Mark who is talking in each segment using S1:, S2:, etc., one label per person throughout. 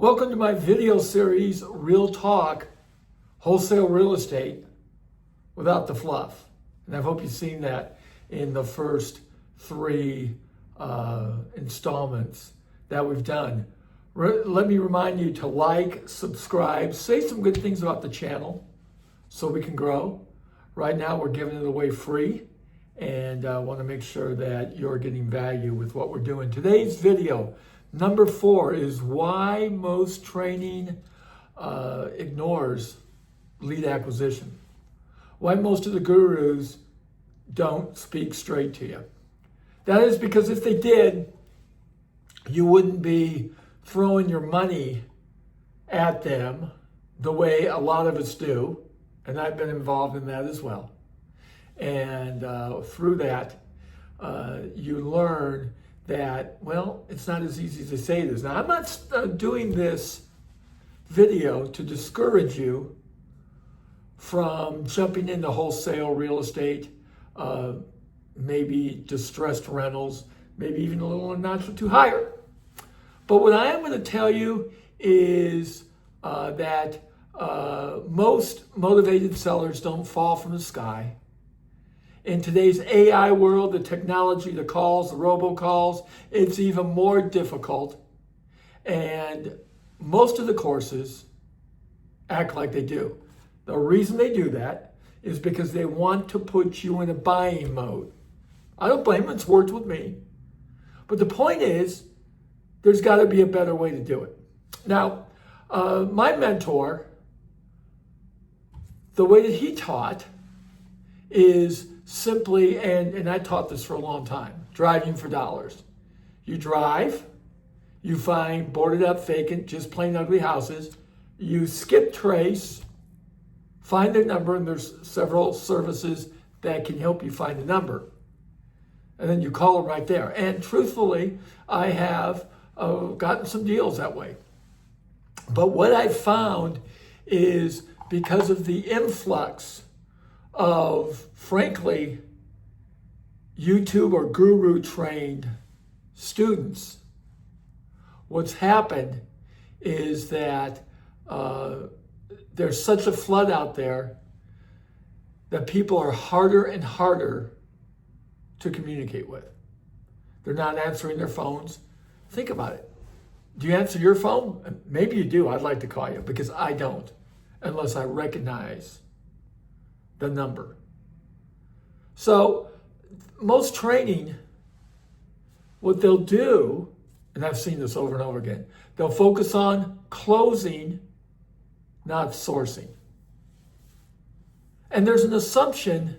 S1: Welcome to my video series, Real Talk, Wholesale Real Estate Without the Fluff. And I hope you've seen that in the first three installments that we've done. Let me remind you to like, subscribe, say some good things about the channel so we can grow. Right now we're giving it away free, and I want to make sure that you're getting value with what we're doing. Today's video, number 4, is why most training ignores lead acquisition. Why most of the gurus don't speak straight to you. That is because if they did, you wouldn't be throwing your money at them the way a lot of us do. And I've been involved in that as well. And through that, you learn that, well, it's not as easy as they say it is. Now, I'm not doing this video to discourage you from jumping into wholesale real estate, maybe distressed rentals, maybe even a little notch too higher. But what I am going to tell you is that most motivated sellers don't fall from the sky. In today's AI world, the technology, the calls, the robocalls, it's even more difficult. And most of the courses act like they do. The reason they do that is because they want to put you in a buying mode. I don't blame them, it's worked with me. But the point is, there's got to be a better way to do it. Now, my mentor, the way that he taught is simply, and I taught this for a long time, driving for dollars. You drive, you find boarded up, vacant, just plain ugly houses. You skip trace, find their number, and there's several services that can help you find the number. And then you call them right there. And truthfully, I have gotten some deals that way. But what I found is because of the influx of, frankly, YouTube or guru trained students, what's happened is that there's such a flood out there that people are harder and harder to communicate with. They're not answering their phones. Think about it. Do you answer your phone? Maybe you do. I'd like to call you because I don't, unless I recognize the number. So most training, what they'll do, and I've seen this over and over again, they'll focus on closing, not sourcing. And there's an assumption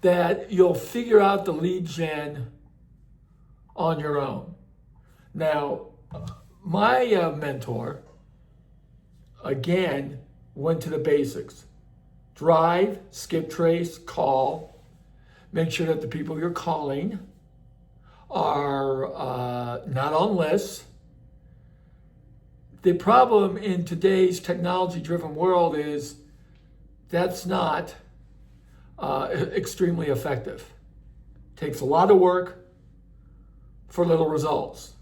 S1: that you'll figure out the lead gen on your own. Now, my mentor, again, went to the basics. Drive, skip trace, call. Make sure that the people you're calling are not on lists. The problem in today's technology-driven world is that's not extremely effective. Takes a lot of work for little results.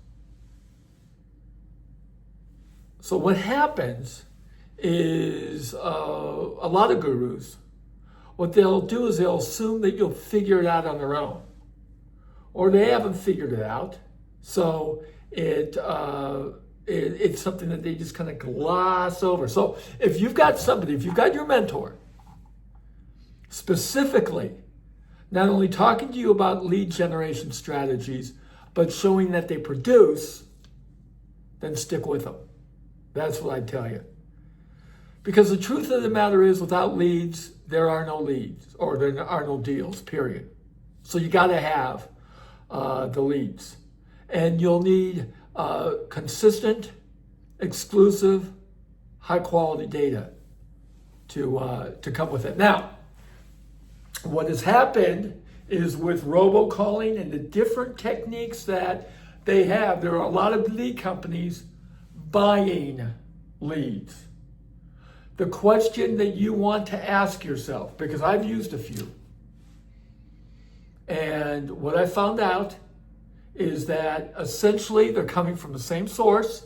S1: So what happens is a lot of gurus, what they'll do is they'll assume that you'll figure it out on their own. Or they haven't figured it out. So it's something that they just kind of gloss over. So if you've got somebody, if you've got your mentor, specifically, not only talking to you about lead generation strategies, but showing that they produce, then stick with them. That's what I tell you. Because the truth of the matter is, without leads, there are no leads, or there are no deals, period. So you got to have the leads. And you'll need consistent, exclusive, high-quality data to come with it. Now, what has happened is with robocalling and the different techniques that they have, there are a lot of lead companies buying leads. The question that you want to ask yourself, because I've used a few, and what I found out is that essentially they're coming from the same source,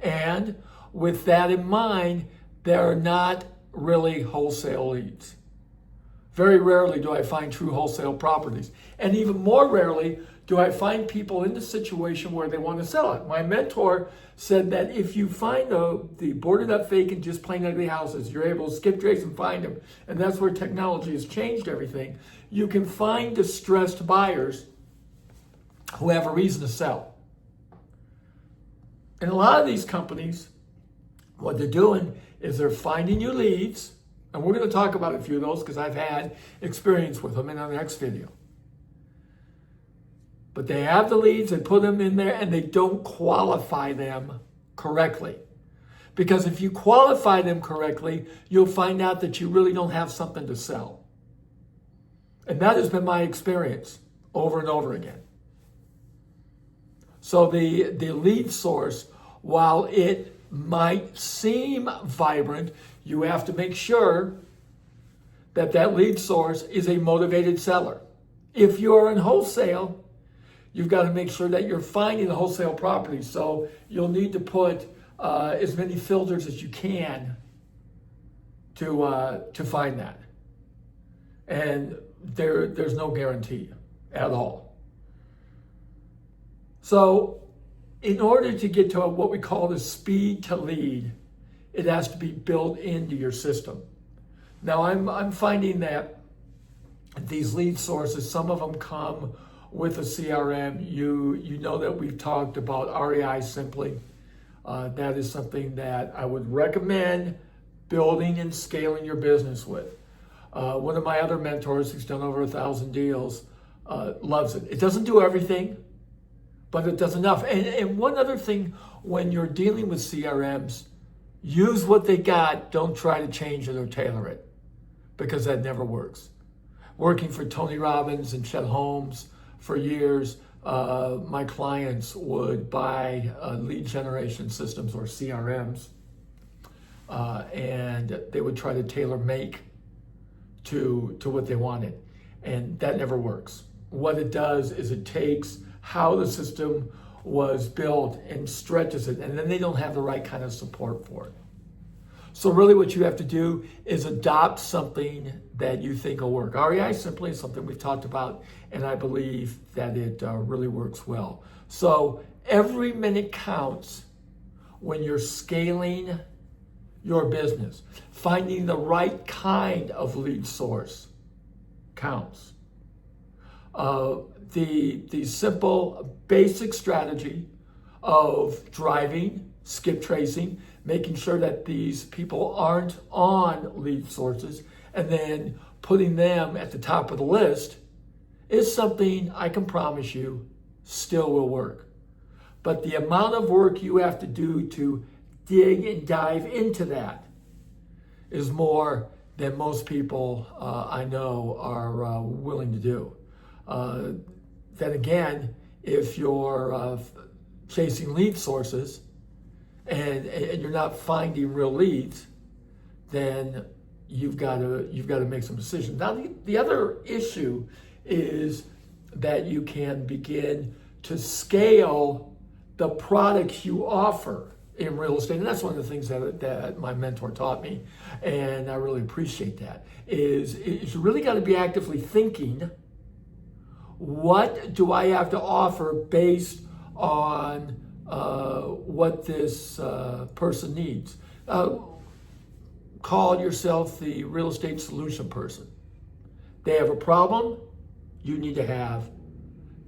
S1: And with that in mind, they're not really wholesale leads. Very rarely do I find true wholesale properties. And even more rarely do I find people in the situation where they want to sell it. My mentor said that if you find the boarded up vacant, just plain ugly houses, you're able to skip trace and find them. And that's where technology has changed everything. You can find distressed buyers who have a reason to sell. And a lot of these companies, what they're doing is they're finding you leads, and we're going to talk about a few of those because I've had experience with them in our next video. But they have the leads, they put them in there, and they don't qualify them correctly. Because if you qualify them correctly, you'll find out that you really don't have something to sell. And that has been my experience over and over again. So the lead source, while it might seem vibrant, you have to make sure that that lead source is a motivated seller. If you're in wholesale, you've got to make sure that you're finding the wholesale properties. So you'll need to put as many filters as you can to find that. And there's no guarantee at all. So in order to get to what we call the speed to lead, it has to be built into your system. Now I'm finding that these lead sources, some of them come with a CRM. You know that we've talked about REI Simply. That is something that I would recommend building and scaling your business with. One of my other mentors, who's done over 1,000 deals, loves it. It doesn't do everything, but it does enough. And one other thing, when you're dealing with CRMs, use what they got. Don't try to change it or tailor it, because that never works. Working for Tony Robbins and Chet Holmes for years, my clients would buy lead generation systems or CRMs, and they would try to tailor make to what they wanted. And that never works. What it does is it takes how the system was built and stretches it, and then they don't have the right kind of support for it. So really what you have to do is adopt something that you think will work. REI Simply is something we've talked about, and I believe that it really works well. So every minute counts when you're scaling your business. Finding the right kind of lead source counts. The simple, basic strategy of driving, skip tracing, making sure that these people aren't on lead sources, and then putting them at the top of the list is something I can promise you still will work. But the amount of work you have to do to dig and dive into that is more than most people I know are willing to do. Then again, if you're chasing lead sources and you're not finding real leads, then you've got to make some decisions. Now, the other issue is that you can begin to scale the products you offer in real estate. And that's one of the things that my mentor taught me, and I really appreciate that, is you really got to be actively thinking, what do I have to offer based on what this person needs? Call yourself the real estate solution person. They have a problem, you need to have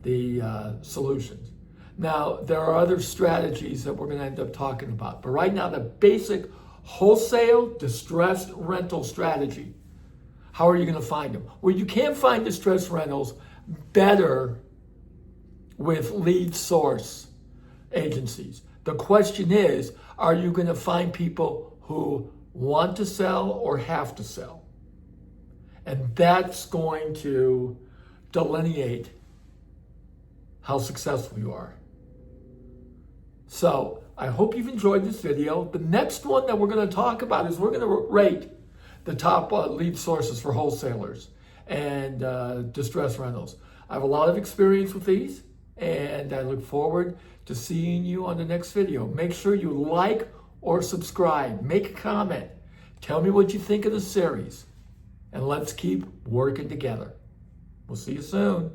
S1: the solutions. Now, there are other strategies that we're going to end up talking about. But right now, the basic wholesale distressed rental strategy, how are you going to find them? Well, you can't find distressed rentals better with lead source agencies. The question is, are you going to find people who want to sell or have to sell? And that's going to delineate how successful you are. So I hope you've enjoyed this video. The next one that we're going to talk about is we're going to rate the top lead sources for wholesalers and distress rentals. I have a lot of experience with these, And I look forward to seeing you on the next video. Make sure you like or subscribe. Make a comment. Tell me what you think of the series. And let's keep working together. We'll see you soon.